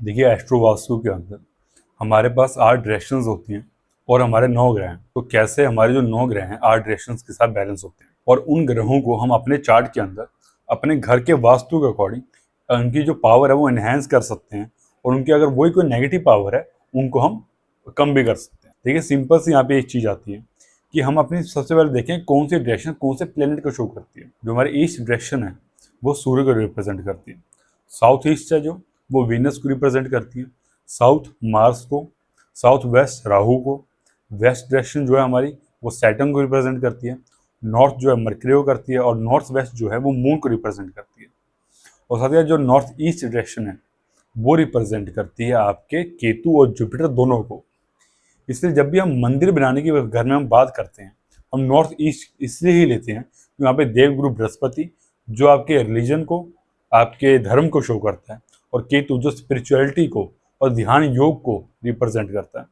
देखिए, एस्ट्रो वास्तु के अंदर हमारे पास 8 डायरेक्शंस होती हैं और हमारे 9 ग्रह हैं। तो कैसे हमारे जो 9 ग्रह हैं 8 डायरेक्शंस के साथ बैलेंस होते हैं और उन ग्रहों को हम अपने चार्ट के अंदर अपने घर के वास्तु के अकॉर्डिंग उनकी जो पावर है वो एनहेंस कर सकते हैं और उनकी अगर वही कोई नेगेटिव पावर है उनको हम कम भी कर सकते हैं। देखिए, सिंपल सी यहाँ पे एक चीज़ आती है कि हम अपनी सबसे पहले देखें कौन सी डायरेक्शन कौन से प्लेनेट को शो करती है। जो हमारी ईस्ट डायरेक्शन है वो सूर्य को रिप्रेजेंट करती है। साउथ ईस्ट है जो वो वीनस को रिप्रेजेंट करती है। साउथ मार्स को, साउथ वेस्ट राहु को, वेस्ट डायरेक्शन जो है हमारी वो सैटर्न को रिप्रेजेंट करती है। नॉर्थ जो है मरकरी को करती है और नॉर्थ वेस्ट जो है वो मून को रिप्रेजेंट करती है। और साथ ही जो नॉर्थ ईस्ट डायरेक्शन है वो रिप्रेजेंट करती है आपके केतु और जुपिटर दोनों को। इसलिए जब भी हम मंदिर बनाने की घर में हम बात करते हैं हम नॉर्थ ईस्ट इसलिए ही लेते हैं कि वहाँ पे देवगुरु बृहस्पति जो आपके रिलीजन को, आपके धर्म को शो करता है, और केतु जो स्पिरिचुअलिटी को और ध्यान योग को रिप्रेजेंट करता है।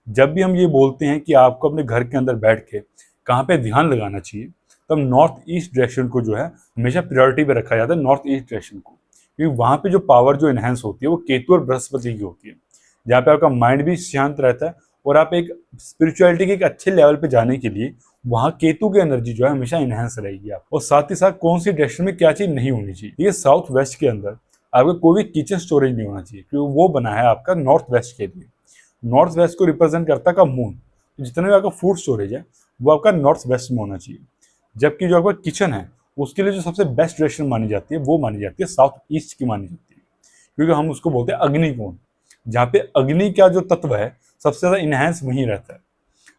जब भी हम ये बोलते हैं कि आपको अपने घर के अंदर बैठ के कहाँ पे ध्यान लगाना चाहिए, तब नॉर्थ ईस्ट डायरेक्शन को जो है हमेशा प्रायोरिटी पे रखा जाता है, नॉर्थ ईस्ट डायरेक्शन को, क्योंकि वहाँ पे जो पावर जो इनहेंस होती है वो केतु और बृहस्पति की होती है, जहाँ पे आपका माइंड भी शांत रहता है और आप एक स्पिरिचुअलिटी के एक अच्छे लेवल पे जाने के लिए वहाँ केतु की एनर्जी जो है हमेशा इनहेंस रहेगी आप। और साथ ही साथ कौन सी डायरेक्शन में क्या चीज़ नहीं होनी चाहिए। ये साउथ वेस्ट के अंदर आपका कोई भी किचन स्टोरेज नहीं होना चाहिए, क्योंकि वो बना है आपका नॉर्थ वेस्ट के लिए। नॉर्थ वेस्ट को रिप्रेजेंट करता है मून, तो जितना भी आपका फूड स्टोरेज है वो आपका नॉर्थ वेस्ट में होना चाहिए। जबकि जो आपका किचन है उसके लिए जो सबसे बेस्ट डायरेक्शन मानी जाती है वो मानी जाती है साउथ ईस्ट की मानी जाती है, क्योंकि हम उसको बोलते हैं अग्निकोण, जहाँ पे अग्नि का जो तत्व है सबसे ज़्यादा इनहेंस वहीं रहता है।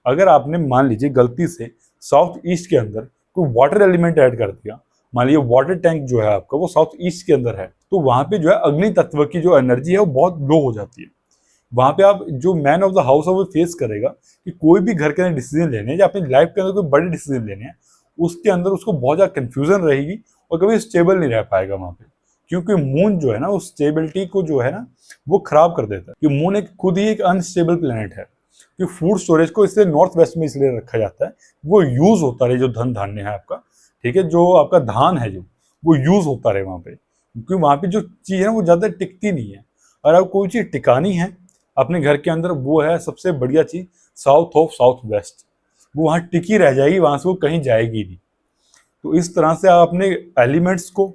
अगर आपने मान लीजिए गलती से साउथ ईस्ट के अंदर कोई वाटर एलिमेंट ऐड कर दिया, मान लीजिए वाटर टैंक जो है आपका वो साउथ ईस्ट के अंदर है, तो वहाँ पे जो है अग्नि तत्व की जो एनर्जी है वो बहुत लो हो जाती है। वहाँ पे आप जो मैन ऑफ द हाउस है वो फेस करेगा कि कोई भी घर के अंदर डिसीजन लेने हैं या अपनी लाइफ के अंदर कोई बड़े डिसीजन लेने हैं, उसके अंदर उसको बहुत ज़्यादा कन्फ्यूजन रहेगी और कभी स्टेबल नहीं रह पाएगा वहाँ पे, क्योंकि मून जो है ना उस स्टेबिलिटी को जो है ना वो खराब कर देता है। कि मून एक खुद ही एक अनस्टेबल प्लेनेट है, कि फूड स्टोरेज को इसलिए नॉर्थ वेस्ट में इसलिए रखा जाता है, वो यूज होता रहे जो धन धान्य है आपका, ठीक है, जो आपका धान है जो वो यूज होता रहे वहाँ पे, क्योंकि वहाँ पे जो चीज़ है वो ज़्यादा टिकती नहीं है। और अब कोई चीज़ टिकानी है अपने घर के अंदर, वो है सबसे बढ़िया चीज़ साउथ ऑफ साउथ वेस्ट, वो वहाँ टिकी रह जाएगी, वहाँ से वो कहीं जाएगी नहीं। तो इस तरह से आप अपने एलिमेंट्स को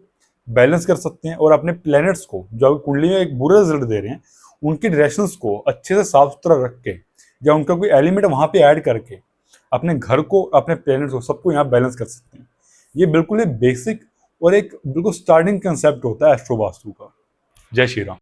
बैलेंस कर सकते हैं और अपने प्लैनेट्स को जो आपकी कुंडली में एक बुरा रिजल्ट दे रहे हैं उनकी डायरेक्शंस को अच्छे से साफ सुथरा रख के या उनका कोई एलिमेंट वहाँ पे ऐड करके अपने घर को, अपने प्लैनेट्स को, सबको यहाँ बैलेंस कर सकते हैं। ये बिल्कुल एक बेसिक और एक बिल्कुल स्टार्टिंग कंसेप्ट होता है एस्ट्रो वास्तु का। जय श्री राम।